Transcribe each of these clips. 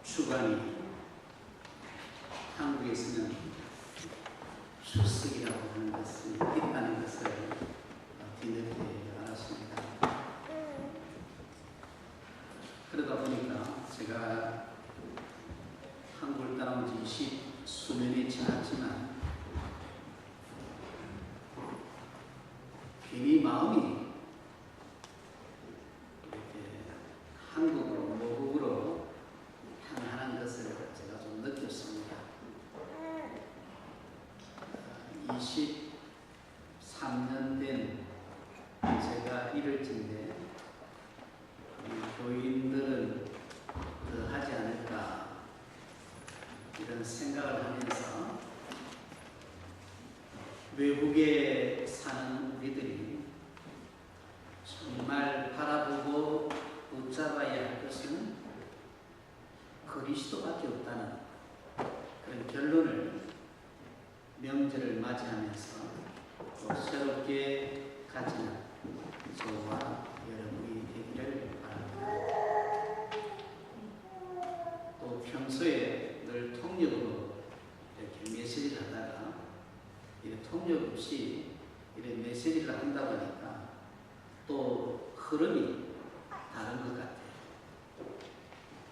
주간이 한국에서는 추석이라고 하는 것을 있다는 것을 뒤늦게 알았습니다. 그러다 보니까 제가 한국을 따라온 지 수년이 지났지만 괜히 마음이 이렇게 한국으로 모국으로 향하는 것을 제가 좀 느꼈습니다. 23년 된 제가 이럴 텐데 교인들은 더 하지 않을까 이런 생각을 하면서 외국에 사는 우리들이 정말 바라보고 붙잡아야 할 것은 그리스도밖에 없다는 그런 결론을 명절을 맞이하면서 또 새롭게 가지는 저와 여러분이 되기를 바랍니다. 또 평소에 늘 통역으로 이렇게 메시지를 하다가 이렇게 통역 없이 이렇게 메시지를 한다 보니까 또 흐름이 다른 것 같아요.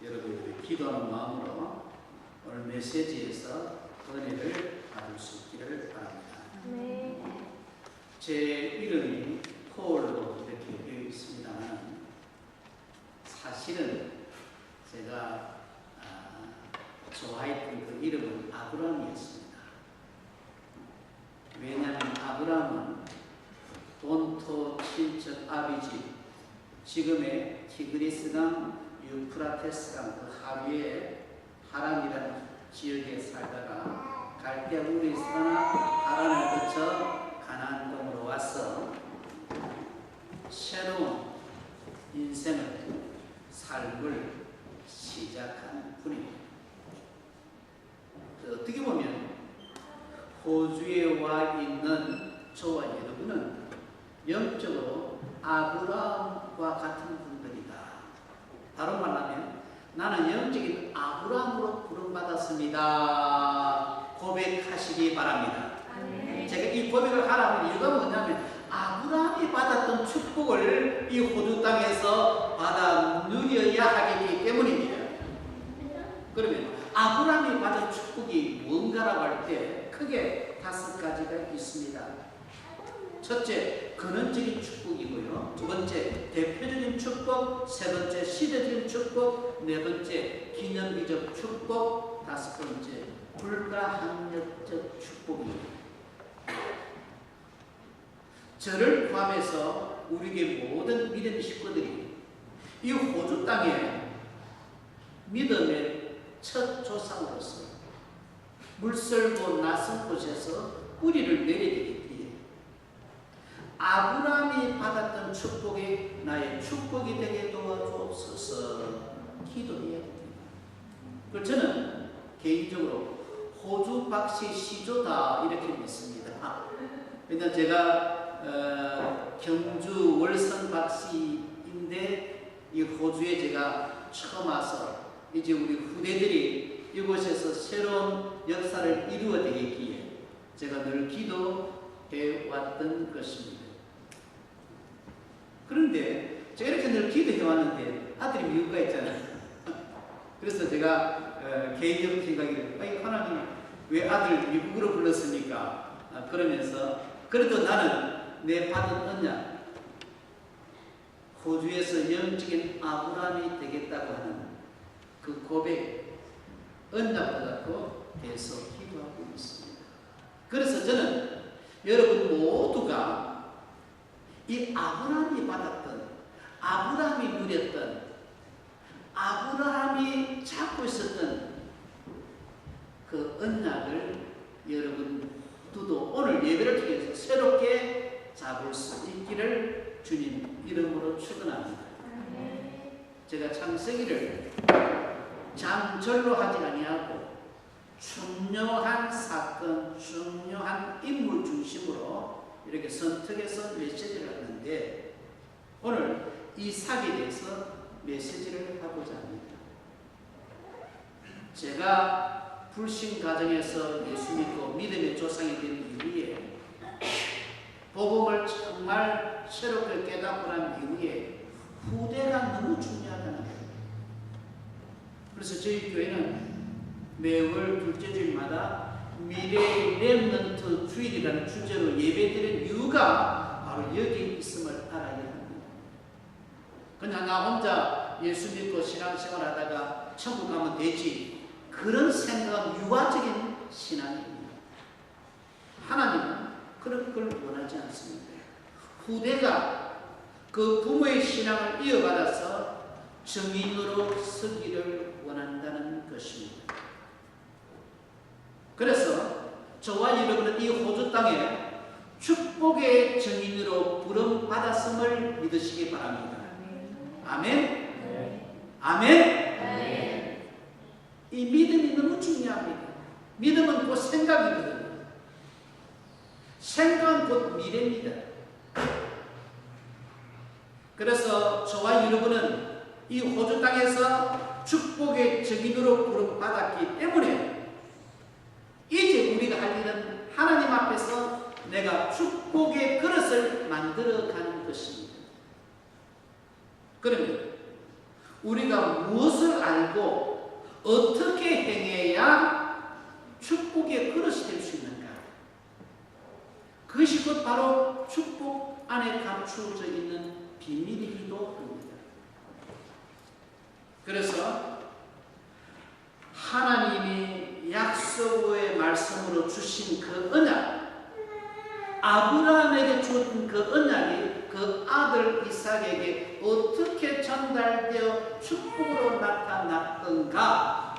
여러분들이 기도하는 마음으로 오늘 메시지에서 은혜를 받을 수 있기를 바랍니다. 네. 제 이름이 폴로 이렇게 되어 있습니다만 사실은 제가 좋아했던 그 이름은 아브라함이었습니다. 왜냐하면 아브라함은 본토 친척 아비집 지금의 티그리스강 유프라테스강 그 하류에 하란이라는 지역에 살다가 갈대아 우르에서 하란을 거쳐 가나안 땅으로 와서 새로운 인생을 삶을 시작한 분입니다. 어떻게 보면 호주에 와 있는 저와 여러분은 영적으로 아브라함과 같은 분들이다. 다른 말로 하면 나는 영적인 아브라함으로 부름받았습니다. 고백하시기 바랍니다. 네. 제가 이 고백을 하라는 이유가 뭐냐면 아브라함이 받았던 축복을 이 호주 땅에서 받아 누려야 하기 때문입니다. 그러면 아브라함이 받은 축복이 뭔가라고 할 때 크게 5가지가 있습니다. 첫째, 근원적인 축복이고요. 두 번째, 대표적인 축복. 세 번째, 시대적인 축복. 네 번째, 기념비적 축복. 다섯 번째, 불가항력적 축복입니다. 저를 포함해서 우리에게 모든 믿음 식구들이 이 호주 땅에 믿음의 첫 조상으로서 물설고 낯선 곳에서 뿌리를 내리기에 아브라함이 받았던 축복이 나의 축복이 되게 도와주옵소서 기도해야 됩니다. 그리고 저는 개인적으로 호주 박씨 시조다 이렇게 믿습니다. 왜냐하면 제가 경주 월선 박씨인데 이 호주에 제가 처음 와서 이제 우리 후대들이 이곳에서 새로운 역사를 이루어 되겠기에 제가 늘 기도해 왔던 것입니다. 그런데 제가 이렇게 늘 기도해 왔는데 아들이 미국 가 있잖아요. 그래서 제가 개인적인 생각이 하나님 왜 아들 미국으로 불렀습니까? 그러면서 그래도 나는 내 받은 언약 호주에서 영적인 아브라함이 되겠다고 하는 그 고백 언약을 갖고 계속 기도하고 있습니다. 그래서 저는 여러분 모두가 이 아브라함이 받았던 아브라함이 누렸던 아브라함이 잡고 있었던 그 언약을 여러분 모두도 오늘 예배를 통해서 새롭게 잡을 수 있기를 주님 이름으로 축원합니다. 제가 창세기를 장절로 하지 아니하고 중요한 사건, 중요한 인물 중심으로 이렇게 선택해서 메시지를 하는데 오늘 이삭에 대해서 메시지를 하고자 합니다. 제가 불신 가정에서 예수 믿고 믿음의 조상이 된 이후에 복음을 정말 새롭게 깨닫고 난 이후에 후대가 너무 중요하다는 거예요. 그래서 저희 교회는 매월 둘째 주일마다 미래의 렘넌트 주일이라는 주제로 예배드리는 이유가 바로 여기 있음을 알아야 합니다. 그냥 나 혼자 예수 믿고 신앙생활 하다가 천국 가면 되지, 그런 생각은 유아적인 신앙입니다. 하나님은 그런 걸 원하지 않습니다. 후대가 그 부모의 신앙을 이어받아서 증인으로 서기를 원한다는 것입니다. 그래서 저와 여러분은 이 호주 땅에 축복의 증인으로 부름받았음을 믿으시기 바랍니다. 아멘? 아멘? 이 믿음이 너무 중요합니다. 믿음은 곧 생각이거든요. 생각은 곧 미래입니다. 그래서 저와 여러분은 이 호주 땅에서 축복의 증인으로 부름받았기 때문에 이제 우리가 할 일은 하나님 앞에서 내가 축복의 그릇을 만들어가는 것입니다. 그러면 우리가 무엇을 알고 어떻게 행해야 축복의 그릇이 될 수 있는가? 그것이 곧 바로 축복 안에 감추어져 있는 비밀이기도 합니다. 그래서 하나님이 약속의 말씀으로 주신 그 언약, 아브라함에게 준 그 언약이 그 아들 이삭에게 어떻게 전달되어 축복으로 나타났던가,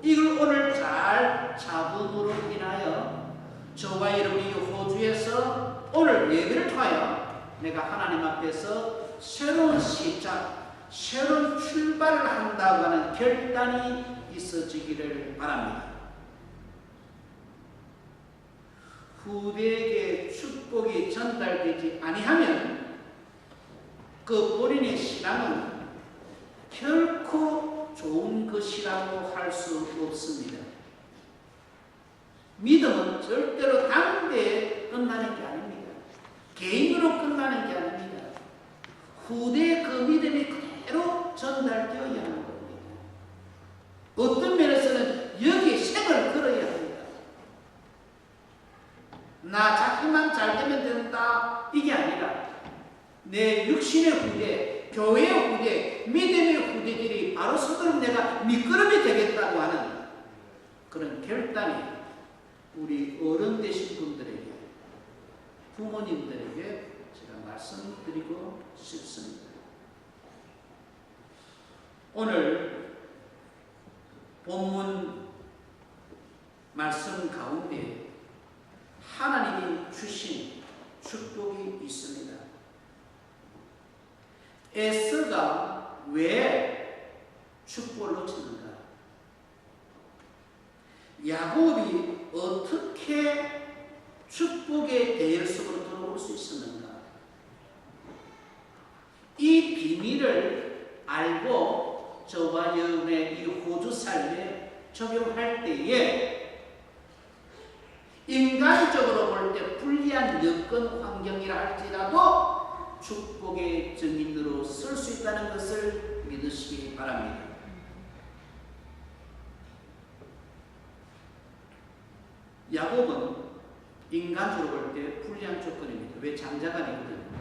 이걸 오늘 잘 잡음으로 인하여 저와 여러분이 호주에서 오늘 예배를 통하여 내가 하나님 앞에서 새로운 시작, 새로운 출발을 한다고 하는 결단이 있어지기를 바랍니다. 후대에게 축복이 전달되지 아니하면 그 본인의 신앙은 결코 좋은 것이라고 할 수 없습니다. 믿음은 절대로 당대에 끝나는 게 아닙니다. 개인으로 끝나는 게 아닙니다. 후대의 그 믿음이 그대로 전달되어야 하는 겁니다. 어떤 면에서는 여기에 생을 걸어야 합니다. 나 자기만 잘 되면 된다, 이게 아니라 내 육신의 후대, 교회의 후대, 믿음의 후대들이 바로 서도록 내가 미끄럼이 되겠다고 하는 그런 결단이 우리 어른 되신 분들에게, 부모님들에게 제가 말씀드리고 싶습니다. 오늘 본문 말씀 가운데 하나님이 주신 축복이 있습니다. 에서가 왜 축복을 놓쳤는가? 야곱이 어떻게 축복의 대열 속으로 들어올 수 있었는가? 이 비밀을 알고 저와 여러분의 이 호주 삶에 적용할 때에 인간적으로 볼 때 불리한 여건 환경이라 할지라도 축복의 증인으로 쓸 수 있다는 것을 믿으시기 바랍니다. 야곱은 인간적으로 볼 때 불리한 조건입니다. 왜? 장자간이거든요.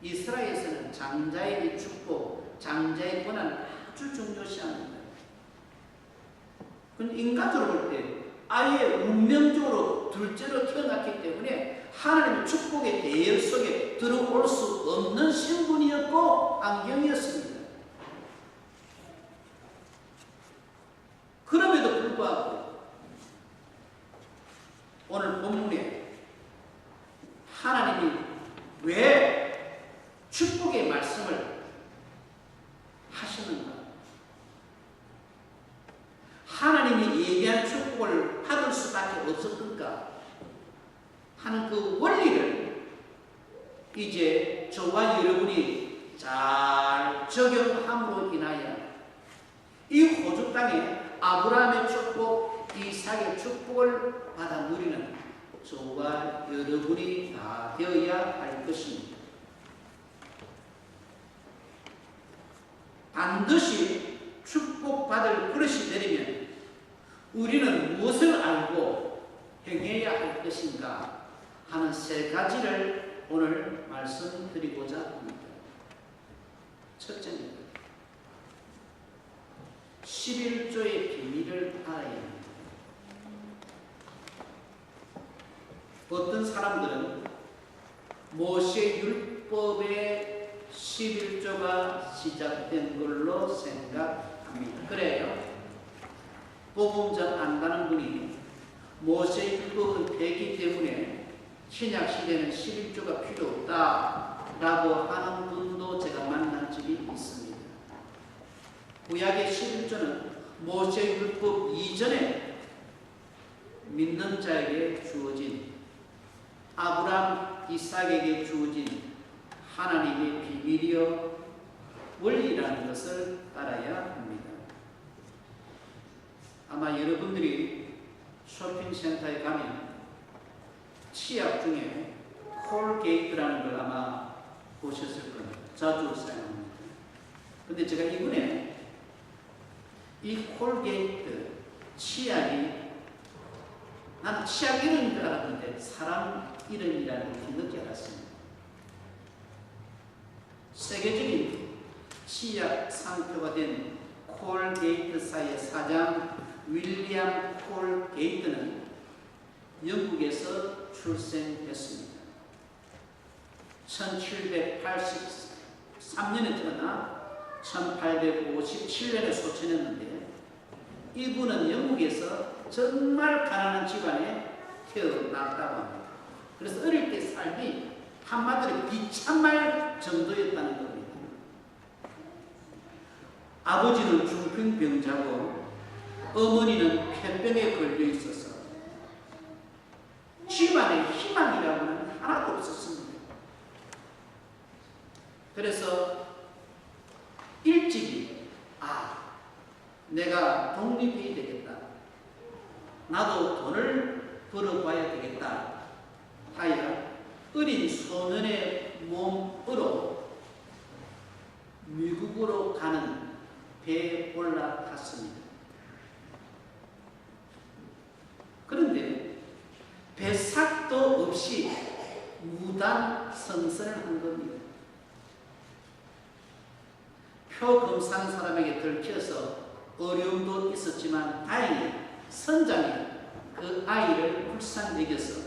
이스라엘에서는 장자의 축복, 장자의 권한을 아주 중요시합니다. 근데 인간적으로 볼 때 아예 운명적으로 둘째로 태어났기 때문에 하나님의 축복의 대열 속에 들어올 수 없는 신분이었고 안경이었습니다. 그럼에도 불구하고 오늘 본문에 하나님이 왜 축복의 말씀을 하시는가? 하나님이 얘기한 축복을 받을 수밖에 없었던가 하는 그 원리를 이제 저와 여러분이 잘 적용함으로 인하여 이 호주 땅에 아브라함의 축복, 이삭의 축복을 받아 누리는 저와 여러분이 다 되어야 할 것입니다. 반드시 축복받을 그릇이 되려면 우리는 무엇을 알고 행해야 할 것인가 하는 세 가지를 오늘 말씀드리고자 합니다. 첫째입니다. 11조의 비밀을 알아야 합니다. 어떤 사람들은 모세 율법의 11조가 시작된 걸로 생각합니다. 그래요. 복음전 안 가는 분이 모세 율법은 되기 때문에 신약 시대는 11조가 필요 없다라고 하는 분도 제가 만난 적이 있습니다. 구약의 11조는 모세 율법 이전에 믿는 자에게 주어진 아브라함, 이삭에게 주어진 하나님의 비밀이요 원리라는 것을 알아야 합니다. 아마 여러분들이 쇼핑센터에 가면 치약 중에 콜게이트라는 걸 아마 보셨을 겁니다. 자주 사용합니다. 근데 제가 이번에 이 콜게이트 치약이 나는 치약 이름인 줄 알았는데 사람 이름이라는 걸 뒤늦게 알았습니다. 세계적인 치약 상표가 된 콜게이트사의 사장 윌리엄 콜게이트는 영국에서 출생했습니다. 1783년에 태어나 1857년에 소천했는데 이분은 영국에서 정말 가난한 집안에 태어났다고 합니다. 그래서 어릴 때 삶이 한마디로 비참할 정도였다는 겁니다. 아버지는 중풍병자고 어머니는 폐병에 걸려 있어서 집안에 희망이라고는 하나도 없었습니다. 그래서 일찍이 내가 독립해야 되겠다. 나도 돈을 벌어봐야 되겠다. 하여 어린 소년의 몸으로 미국으로 가는 배에 올라탔습니다. 그런데 배삭도 없이 무단 성선을 한 겁니다. 표검사한 사람에게 들켜서 어려움도 있었지만 다행히 선장이 그 아이를 불쌍히 여겨서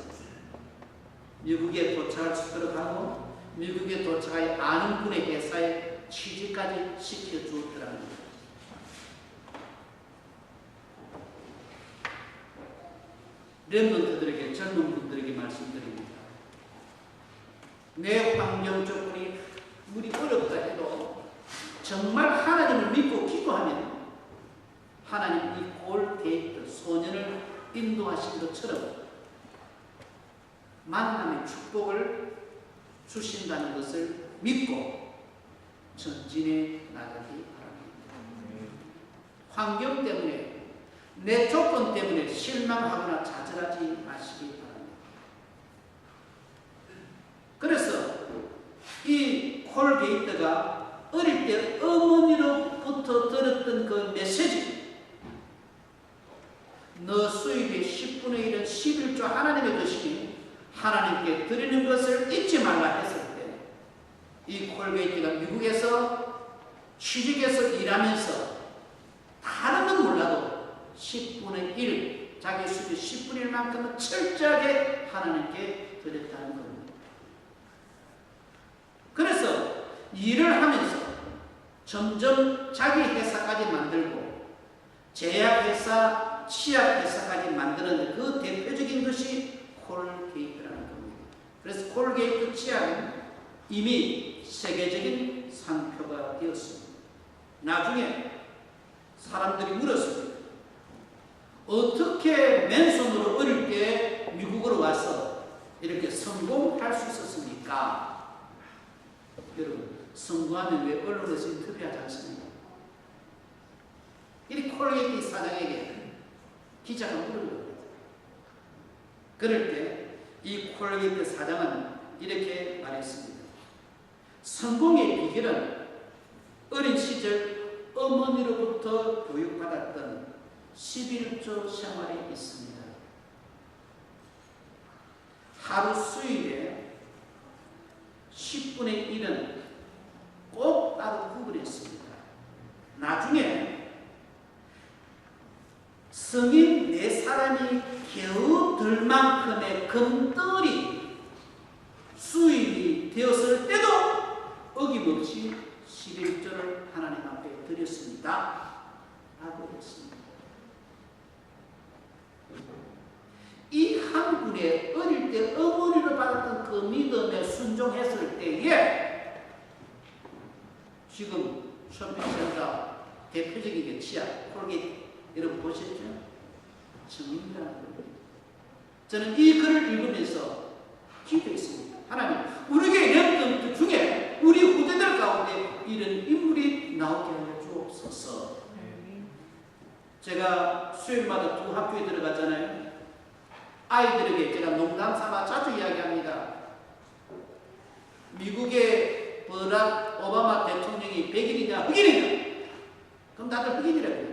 미국에 도착할 수 있도록 하고 미국에 도착하여 아는 분의 회사에 취직까지 시켜주었더랍니다. 렘넌트들에게 젊은 분들에게 말씀드립니다. 내 환경 조건이 우리 어렵다 해도 정말 하나님을 믿고 기도하면 하나님 이 콜게이트 소년을 인도하신 것처럼 만남의 축복을 주신다는 것을 믿고 전진해 나가기 바랍니다. 환경 때문에 내 조건 때문에 실망하거나 좌절하지 마시기 바랍니다. 그래서 이 콜게이트가 어릴 때 어머니로부터 들었던 그 메시지, 너 수입의 10분의 1은 11조 하나님의 것이니 하나님께 드리는 것을 잊지 말라 했을 때 이 콜게이트가 미국에서 취직해서 일하면서 다른 건 몰라도 10분의 1, 자기 수입의 10분의 1만큼은 철저하게 하나님께 드렸다는 겁니다. 그래서 일을 하면서 점점 자기 회사까지 만들고 제약회사, 치약회사까지 만드는 그 대표적인 것이 콜게이트라는 겁니다. 그래서 콜게이트 치약은 이미 세계적인 상표가 되었습니다. 나중에 사람들이 물었습니다. 어떻게 맨손으로 어릴 때 미국으로 와서 이렇게 성공할 수 있었습니까? 여러분, 성공하면 왜 언론에서 인터뷰하지 않습니까? 이 콜게이트 사장에게 기자가 물어요. 그럴 때 이 콜게이트 사장은 이렇게 말했습니다. 성공의 비결은 어린 시절 어머니로부터 교육받았던 11조 생활에 있습니다. 하루 수입의 10분의 1은 꼭 따로 구분했습니다. 나중에 성인 4사람이 겨우 들 만큼의 금덩어리 수입이 되었을 때도 어김없이 11조를 하나님 앞에 드렸습니다. 라고 했습니다. 이 한 분의 어릴 때 어머니로 받았던 그 믿음에 순종했을 때에 지금 쇼핑센터 대표적인 게 치약, 콜게이트 여러분 보셨죠? 성인이라는 겁니다. 저는 이 글을 읽으면서 기도했습니다. 하나님, 우리에게 랩던 중에 우리 후대들 가운데 이런 인물이 나오게 하여 주옵소서. 제가 수요일마다 두 학교에 들어가잖아요. 아이들에게 제가 농담 삼아 자주 이야기합니다. 미국의 버락 오바마 대통령이 백인이냐 흑인이냐? 그럼 다들 흑인이라고 해요.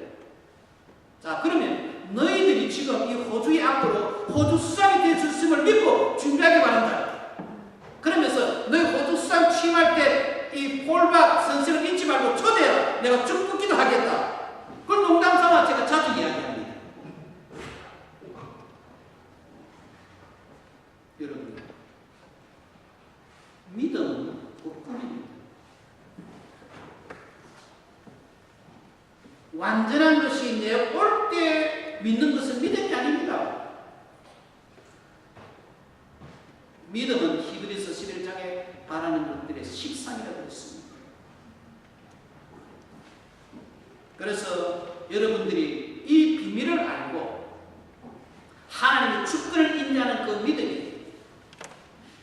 자, 그러면 너희들이 지금 이 호주의 앞으로 호주 수상이 될 수 있음을 믿고 준비하기 바란다. 그러면서 너희 호주 수상 취임할 때 이 폴박 선생을 잊지 말고 초대해라. 내가 축복기도 하겠다. 그걸 농담 삼아 제가 자주 이야기합니다. 여러분, 믿음은 복음입니다. 완전한 것이 내 올 때 믿는 것은 믿음이 아닙니다. 믿음은 히브리서 11장에 바라는 것들의 식상이라고 했습니다. 그래서 여러분들이 이 비밀을 알고 하나님의 주권을 인정하는 그 믿음이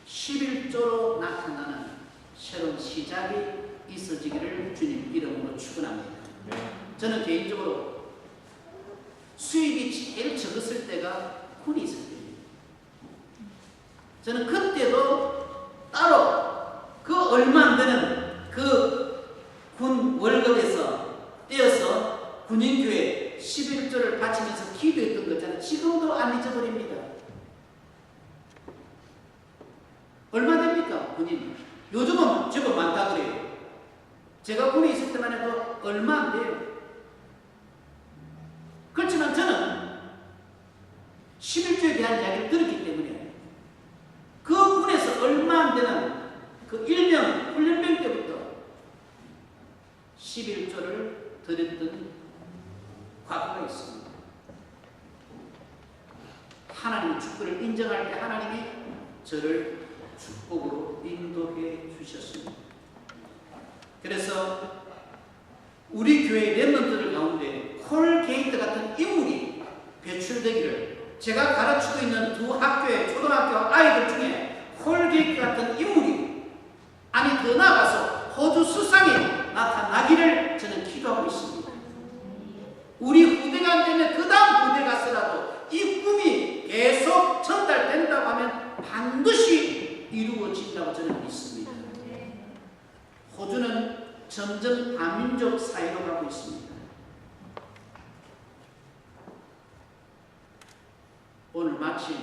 11조로 나타나는 새로운 시작이 있어지기를 주님 이름으로 축원합니다. 저는 개인적으로 수입이 제일 적었을 때가 군이 있을 때입니다. 저는 그때도 따로 그 얼마 안 되는 그 군 월급에서 떼어서 군인교회 11조를 바치면서 기도했던 거잖아요. 지금도 안 잊어버립니다. 얼마 됩니까? 군인. 요즘은 제법 많다 그래요. 제가 군에 있을 때만 해도 얼마 안 돼요. 그렇지만 저는 11조에 대한 이야기를 들었기 때문에 그 군에서 얼마 안 되는 그 일명 훈련병 때부터 11조를 드렸던 과거가 있습니다. 하나님의 축복을 인정할 때 하나님이 저를 축복으로 인도해 주셨습니다. 그래서 우리 교회 렘넌트들 가운데 콜게이트 같은 인물이 배출되기를, 제가 가르치고 있는 두 학교의 초등학교 아이들 중에 콜게이트 같은 인물이, 아니 더 나아가서 호주 수상이 나타나기를 저는 기도하고 있습니다. 우리 후대가 안 되면 그 다음 후대 가서라도 이 꿈이 계속 전달된다고 하면 반드시 이루어진다고 저는 믿습니다. 호주는 점점 다민족 사회로 가고 있습니다. 오늘 마침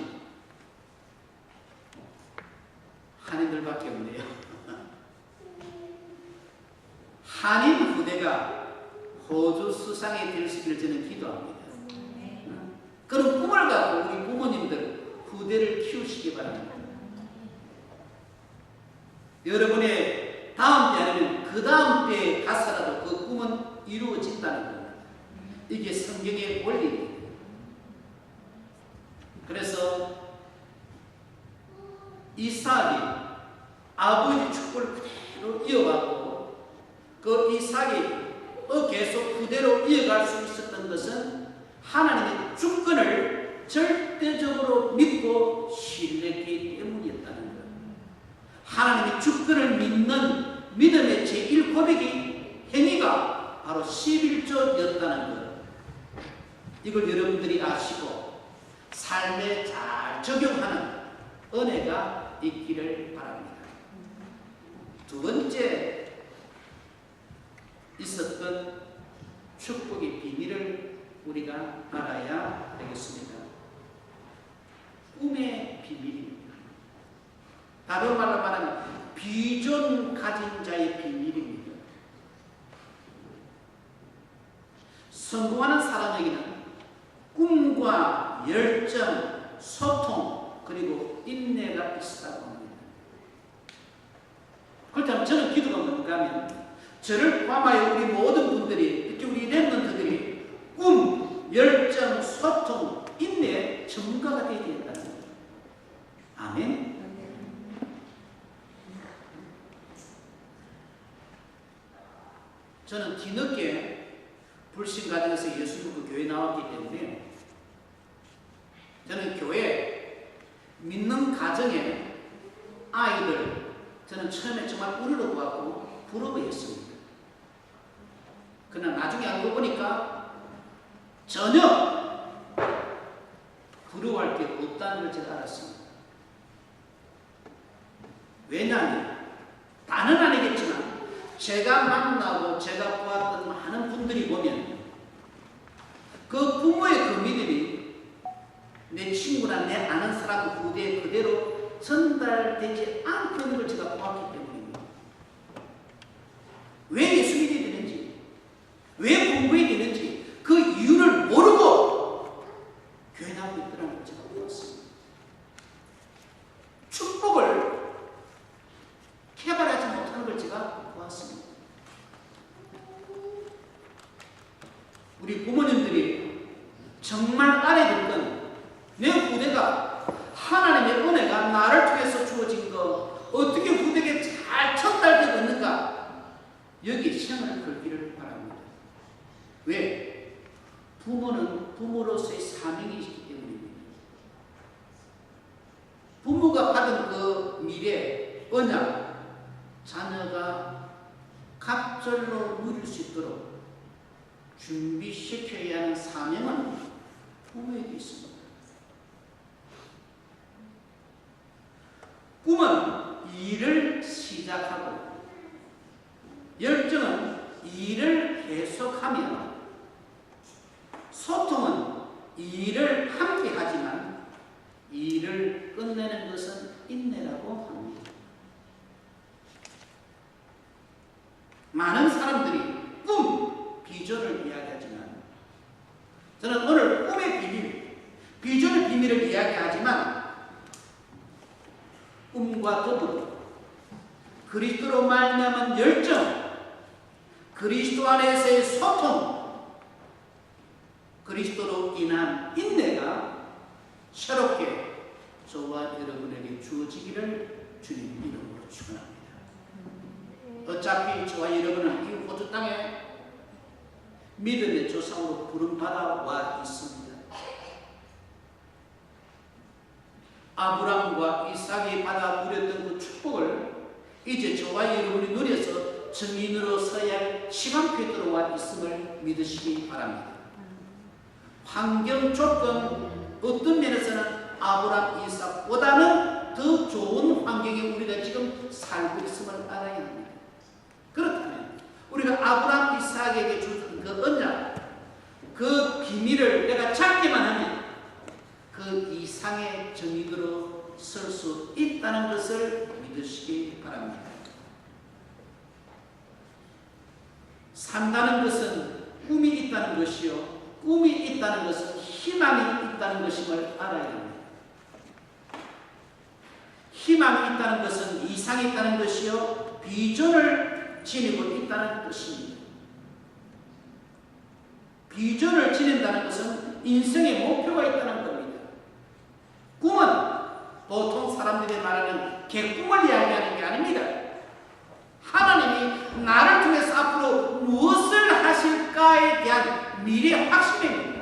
한인들밖에 없네요. 한인 후대가 호주 수상이 될 수 있기를 저는 기도합니다. 그런 꿈을 갖고 우리 부모님들 후대를 키우시기 바랍니다. 여러분의 다음 때 아니면 그 다음 때에 가서라도 그 꿈은 이루어진다는 겁니다. 이게 성경의 원리입니다. 그래서 이삭이 아버지 축복을 그대로 이어가고 그 이삭이 계속 그대로 이어갈 수 있었던 것은 하나님의 주권을 절대적으로 믿고 신뢰했기 때문이었다는 것. 하나님의 주권을 믿는 믿음의 제1고백이 행위가 바로 11조였다는 것. 이걸 여러분들이 아시고 삶에 잘 적용하는 은혜가 있기를 바랍니다. 두 번째 있었던 축복의 비밀을 우리가 알아야 되겠습니다. 꿈의 비밀입니다. 다른 말로 말하면 비전 가진 자의 비밀입니다. 성공하는 사람에게는 꿈과 열정, 소통, 그리고 인내가 있다고 합니다. 그렇다면 저는 기도가 뭔가 하면 저를 포함하여 우리 모든 분들이, 특히 우리 랩런트들이 꿈, 열정, 소통, 인내 전문가가 되어야 된다는 거예요. 아멘. 저는 뒤늦게 불신 가정에서 예수 믿고 교회 나왔기 때문에 저는 교회 믿는 가정에 아이들 저는 처음에 정말 우르르 보았고 부러워했습니다. 그러나 나중에 알고 보니까 전혀 부러워할 게 없다는 걸 제가 알았습니다. 왜냐하면 다는 아니겠지만 제가 만나고 제가 보았던 많은 분들이 보면 그 부모의 그 믿음이 내 친구나 내 아는 사람 후대에 그대로 전달되지 않고 있는 걸 제가 보았기 때문입니다. 왜 예수 믿어야 되는지, 왜 공부해야 되는지 그 이유를 모르고 교회 나오고 있더라는 걸 제가 보았습니다. 축복을 개발하지 못하는 걸 제가 보았습니다. 우리 부모님들이 정말 알아야 될 건 내 후대가 하나님의 은혜가 나를 통해서 주어진 거 어떻게 후대에게 잘 전달되고 있는가, 여기에 시간을 걸기를 바랍니다. 왜? 부모는 부모로서의 사명이 있기 때문입니다. 부모가 받은 그 미래, 언약, 자녀가 갑절로 누릴 수 있도록 준비시켜야 하는 사명은 부모에게 있습니다. 꿈은 일을 시작하고 열정은 일을 계속하며 소통은 일을 함께 하지만 일을 끝내는 것은 인내라고 합니다. 많은 사람들이 꿈, 비전을 이야기하지만 저는 오늘 꿈의 비밀, 비전의 비밀을 이야기하지만 꿈과 더불어 그리스도로 말미암은 열정, 그리스도 안에서의 소통, 그리스도로 인한 인내가 새롭게 저와 여러분에게 주어지기를 주님 이름으로 축원합니다. 어차피 저와 여러분은 이 호주 땅에 믿음의 조상으로 부름받아와 있습니다. 아브라함과 이삭이 받아 누렸던 그 축복을 이제 저와 여러분이 누려서 증인으로 서야 할 시간표에 들어와 있음을 믿으시기 바랍니다. 환경 조건 어떤 면에서는 아브라함, 이삭보다는 더 좋은 환경에 우리가 지금 살고 있음을 알아야 합니다. 그렇다면 우리가 아브라함, 이삭에게 준 그 언약, 그 비밀을 내가 찾기만 하면 그 이상의 정의로 설 수 있다는 것을 믿으시기 바랍니다. 산다는 것은 꿈이 있다는 것이요, 꿈이 있다는 것은 희망이 있다는 것임을 알아야 합니다. 희망이 있다는 것은 이상이 있다는 것이요, 비전을 지니고 있다는 것입니다. 비전을 지닌다는 것은 인생의 목표가 있다는 겁니다. 꿈은 보통 사람들이 말하는 개꿈을 이야기하는 게 아닙니다. 하나님이 나를 통해서 앞으로 무엇을 하실까에 대한 미래 확신입니다.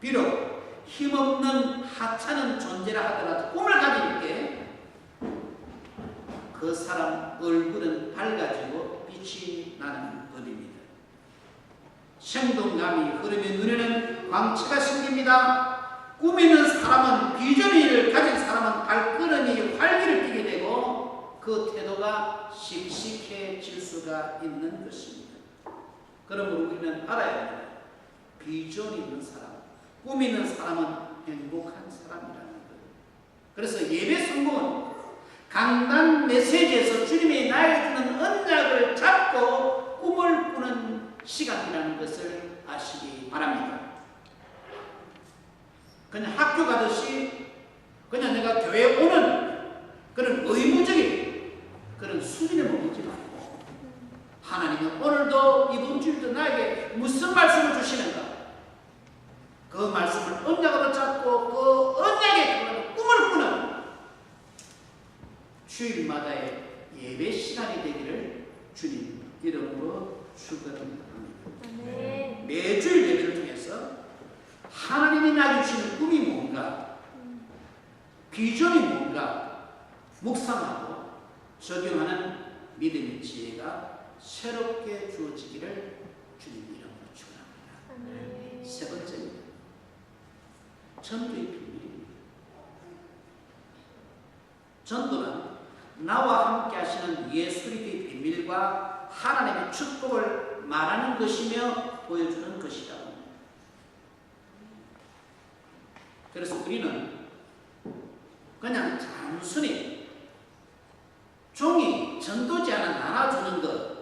비록 힘없는 하찮은 존재라 하더라도 꿈을 가질 때 그 사람 얼굴은 밝아지고 빛이 나는 법입니다. 생동감이 흐르며 눈에는 광채가 생깁니다. 꾸미는 사람은 비전을 가진 사람은 발걸음이 활기를 띠게 되고 그 태도가 씩씩해질 수가 있는 것입니다. 그러므로 우리는 알아야 합니다. 비전이 있는 사람, 꾸미는 사람은 행복한 사람이라는 것. 그래서 예배 성공은 강단 메시지에서 주님이 나에게 주는 언약을 잡고 꿈을 꾸는 시간이라는 것을 아시기 바랍니다. 그냥 학교 가듯이 그냥 내가 교회에 오는 그런 의무적인 그런 수준에 머물지 말고 하나님은 오늘도 이번 주일도 나에게 무슨 말씀을 주시는가 그 말씀을 언약으로 잡고 그 언약의 꿈을 꾸는 주일마다의 예배 시간이 되기를 주님 이름으로 축원합니다. 매주일 예배를 통해서 하나님이 나에게 주시는 꿈이 뭔가 비전이 뭔가 묵상하고 적용하는 믿음의 지혜가 새롭게 주어지기를 주님 이름으로 축원합니다. 세 번째입니다. 전도의 비밀입니다. 전도는 나와 함께 하시는 예수 그리스도의 비밀과 하나님의 축복을 말하는 것이며 보여주는 것이다. 그래서 우리는 그냥 단순히 종이 전도지 하나 나눠주는 것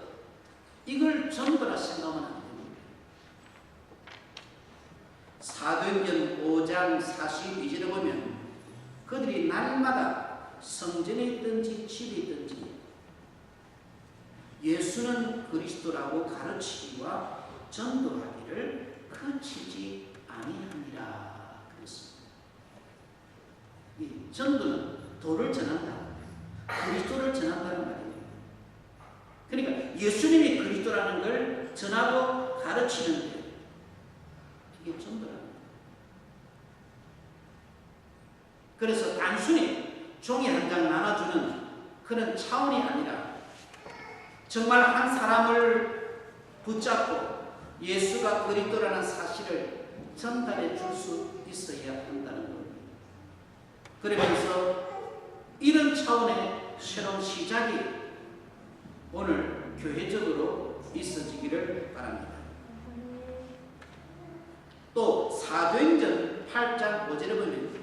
이걸 전도라 생각하면 안 됩니다. 사도행전 5장 42절에 보면 그들이 날마다 성전에 있든지 집에 있든지 예수는 그리스도라고 가르치기와 전도하기를 그치지 아니하니라 그랬습니다. 이 전도는 도를 전한다. 그리스도를 전한다는 말이에요. 그러니까 예수님이 그리스도라는 걸 전하고 가르치는데 이게 전도랍니다. 그래서 단순히 종이 한 장 나눠주는 그런 차원이 아니라 정말 한 사람을 붙잡고 예수가 그리스도라는 사실을 전달해 줄 수 있어야 한다는 겁니다. 그러면서 이런 차원의 새로운 시작이 오늘 교회적으로 있어지기를 바랍니다. 또 사도행전 8장 5절에 보면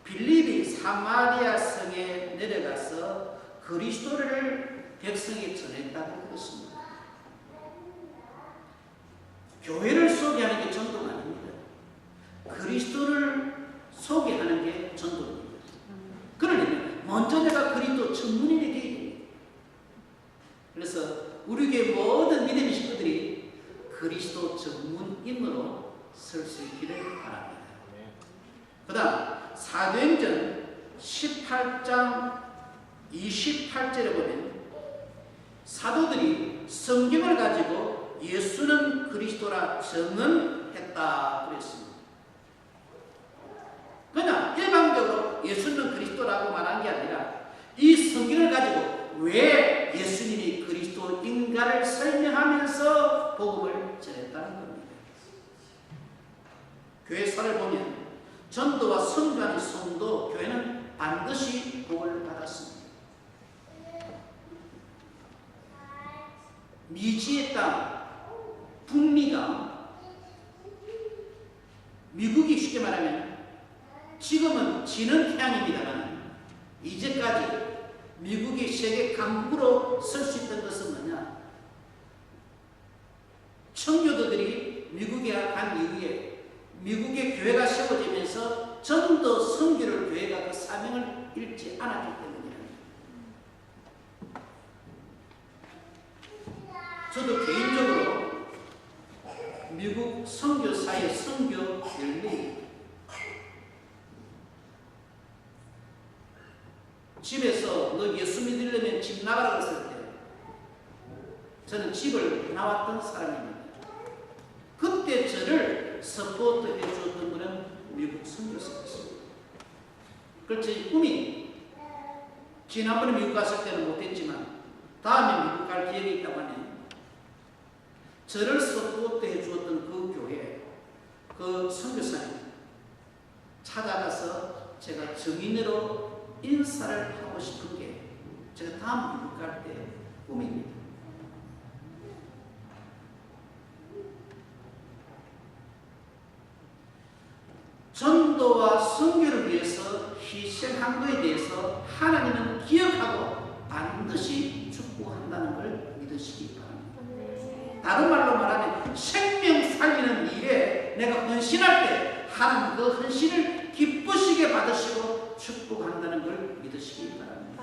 빌립이 사마리아 성에 내려가서 그리스도를 백성에 전했다고 그랬습니다. 교회를 소개하는 게 전도가 아닙니다. 그리스도를 소개하는 게 전도입니다. 그러려면 먼저 내가 그리스도 전문인이 되어야 됩니다. 그래서 우리 교회 모든 믿음의 식구들이 그리스도 전문인으로 설 수 있기를 바랍니다. 그 다음 사도행전 18장 28절에 보면 사도들이 성경을 가지고 예수는 그리스도라 증언했다 그랬습니다. 그냥 일방적으로 예수는 그리스도라고 말한 게 아니라 이 성경을 가지고 왜 예수님이 그리스도인가를 설명하면서 복음을 전했다는 겁니다. 교회사를 보면 전도와 선교하는 성도 교회는 반드시 복을 받았습니다. 미지의 땅, 북미가 미국이 쉽게 말하면 지금은 지는 태양입니다만 이제까지 미국이 세계 강국으로 설 수 있던 것은 뭐냐? 청교도들이 미국에 간 이후에 미국의 교회가 세워지면서 전도 선교를 교회가 그 사명을 잃지 않았기 때문이랍니다. 저도 개인적으로 미국 선교사의 선교 열매 집에서 너 예수 믿으려면 집 나가라고 했을 때 저는 집을 나왔던 사람입니다. 그때 저를 서포트해 주었던 분은 미국 선교사였습니다. 그래서 이 꿈이 지난번에 미국 갔을 때는 못했지만 다음에 미국 갈 기회가 있다고 하면 저를 서포트해 주었던 그 교회, 그 선교사님 찾아가서 제가 증인으로 인사를 하고 싶은 게 제가 다음 미국 갈 때 꿈입니다. 전도와 선교를 위해서 희생한 것에 대해서 하나님은 기억하고 반드시 축복한다는 걸 믿으시기 바랍니다. 다른 말로 말하면 생명 살리는 일에 내가 헌신할 때 하나님 그 헌신을 기쁘시게 받으시고 축복한다는 걸 믿으시기 바랍니다.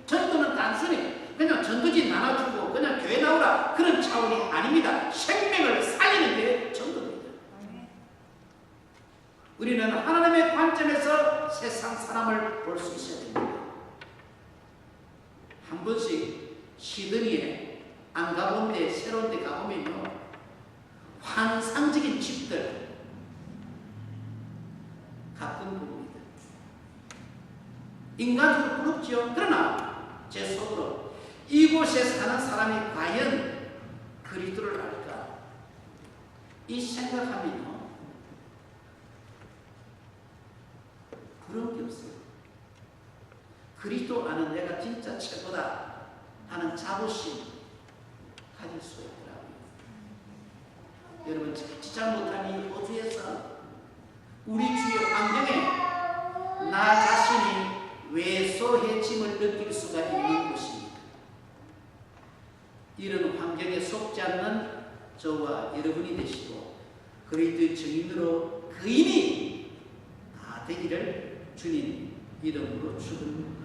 전도는 단순히 그냥 전도지 나눠주고 그냥 교회 나오라 그런 차원이 아닙니다. 생명을 살리는 게 전도입니다. 우리는 하나님의 관점에서 세상 사람을 볼 수 있어야 됩니다. 한 번씩 시드니에 안 가본 데 새로운 데 가보면요, 환상적인 집들 가끔 봅니다. 인간적으로 부럽지요. 그러나 제 속으로 이곳에 사는 사람이 과연 그리스도를 알까? 이 생각하면요 그런 게 없어요. 그리스도 아는 내가 진짜 최고다 하는 자부심 가질 수 있더라고요. 여러분, 지잘 못한 이 호주에서 우리 주의 환경에 나 자신이 외소해짐을 느낄 수가 있는 곳입니다. 이런 환경에 속지 않는 저와 여러분이 되시고 그리스도의 증인으로 그 힘이 다 되기를 주님 이름으로 축원합니다.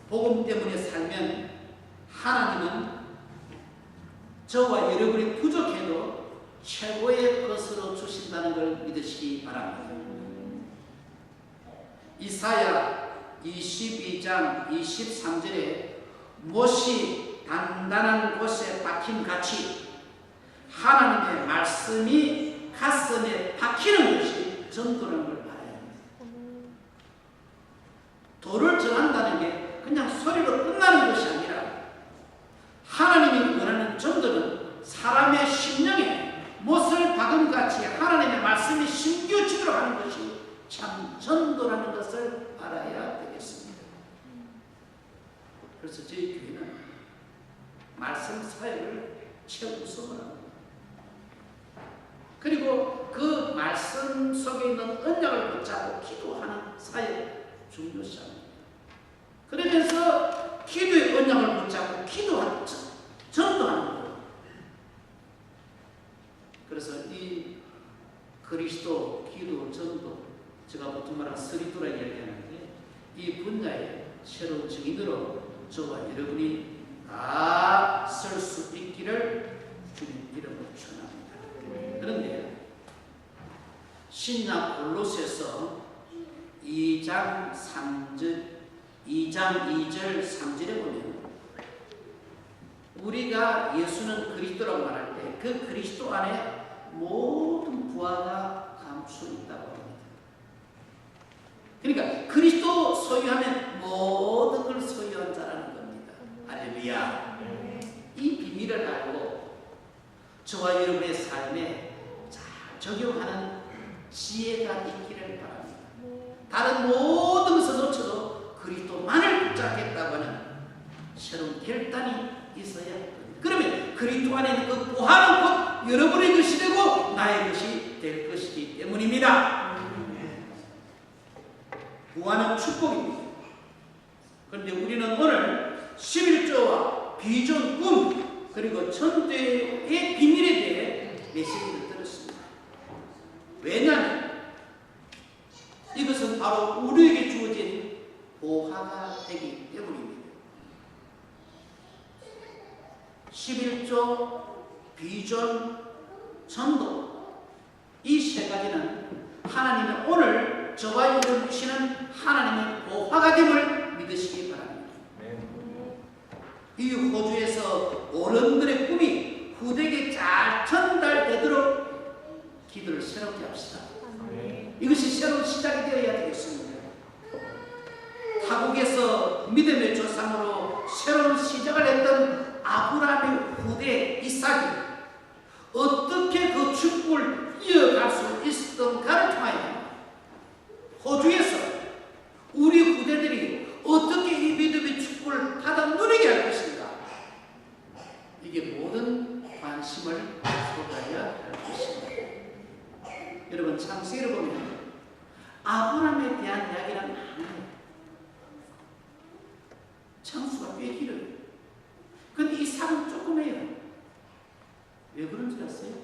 복음 때문에 살면 하나님은 저와 여러분이 부족해도 최고의 것으로 주신다는 걸 믿으시기 바랍니다. 이사야 22장 23절에 못이 단단한 곳에 박힘같이 하나님의 말씀이 가슴에 박히는 것이 전도라는 걸 알아야 합니다. 도를 전한다는 게 그냥 소리로 끝나는 것이 아니라 하나님이 원하는 전도는 사람의 심령에 못을 박음같이 하나님의 말씀이 심겨지도록 하는 것이 참 전도라는 것을 알아야 되겠습니다. 그래서 저희 교회는 말씀 사역을 최우선으로 합니다. 그리고 그 말씀 속에 있는 언약을 붙잡고 기도하는 사역 중요시합니다. 그러면서 기도의 언약을 붙잡고 기도하는 전도하는 거예요. 그래서 이 그리스도, 기도, 전도, 제가 보통 말하는 스리도라 이야기하는데 이 분야의 새로운 증인으로 저와 여러분이 다 설 수 있기를 주님 이름으로 축원합니다. 그런데 신약 골로새서 2장 2절 3절에 보면 우리가 예수는 그리스도라고 말할 때 그 그리스도 안에 모든 부하가 감추어 있다고 합니다. 그러니까 그리스도 소유하면 모든 걸 소유한 자라는 겁니다. 할렐루야. 이 비밀을 알고 저와 여러분의 삶에 잘 적용하는 지혜가 있기를 바랍니다. 다른 모든 것을 놓쳐도 그리스도만을 붙잡겠다고 하는 새로운 결단이 있어야 합니다. 그러면 그리스도 안에 있는 그 부하는 곧 여러분의 것이 되고 나의 것이 될 것이기 때문입니다. 부하는 축복입니다. 그런데 우리는 오늘 11조와 비전, 꿈, 그리고 전도의 비밀에 대해 메시지를 들었습니다. 왜냐하면 이것은 바로 우리에게 주어진 보화가 되기 때문입니다. 11조, 비전, 전도, 이 세 가지는 하나님은 오늘 저와 여러분 주시는 하나님의 보화가 됨을 믿으시기 바랍니다. 이 호주에서 어른들의 꿈이 후대에게 잘 전달되도록 기도를 새롭게 합시다. 이것이 새로운 시작이 되어야 되겠습니다. 타국에서 믿음의 조상으로 새로운 시작을 했던 아브라함의 후대 이삭이 어떻게 그 축복을 이어갈 수 있었던가를 통하여 호주에서 우리 후대들이 어떻게 이 믿음의 축복을 받아 누리게 할 것인가, 이게 모든 관심을 쏟아야 할 것입니다. 여러분, 창세기를 보면 아브라함에 대한 이야기는 많아요. 창수가 꽤 길어요. 근데 이삭은 조그매요. 왜 그런 줄 아세요?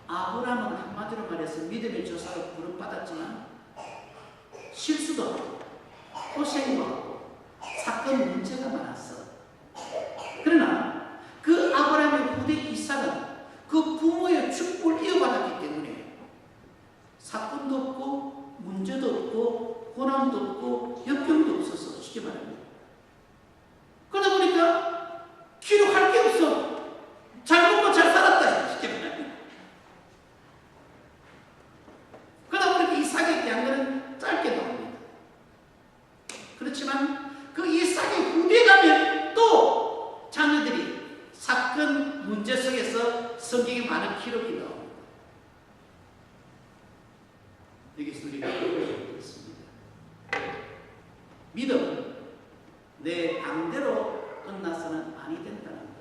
아브라함은 한마디로 말해서 믿음의 조사로 부름받았지만 실수도 하고 고생도 하고 사건 문제가 많았어. 그러나 그 아브라함의 후대 이삭은 그 부모의 축복을 이어받았기 때문에 사건도 없고 문제도 없고 고난도 없고 역경도 없어서 쉽게 말합니다. 그러다 보니까 기록할 게 없어. 잘 먹고 잘 살았다, 쉽게 말합니다. 그러다 보니까 이삭에 대한 것은 짧게 나옵니다. 그렇지만 그 이삭의 후대에 가면 또 자녀들이 사건 문제 속에서 성경에 많은 기록이 나옵니다. 여기서 우리가 배우게 있습니다. 믿음은 내 방대로 끝나서는 아니 된다는 것.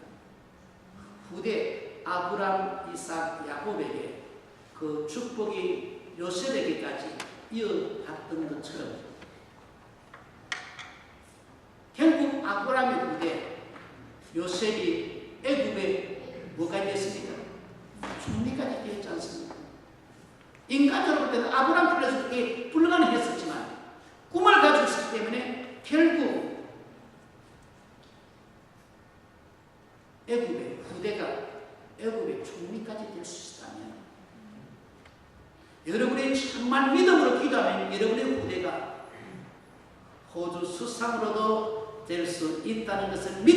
후대 아브람, 이삭, 야곱에게 그 축복이 요셉에게까지 이어갔던 것처럼 결국 아브람의 후대 요셉이 애굽에 뭐가 됐습니까? 총리까지 되었지 않습니까? 인간적으로 볼 때는 아브람 플러스 그게 불가능했었지만 꿈을 가지고 있었기 때문에 결국 애굽의 후대가 애굽의 총리까지 될 수 있다면, 여러분의 정말 믿음으로 기도하면 여러분의 후대가 호주 수상으로도 될 수 있다는 것을 믿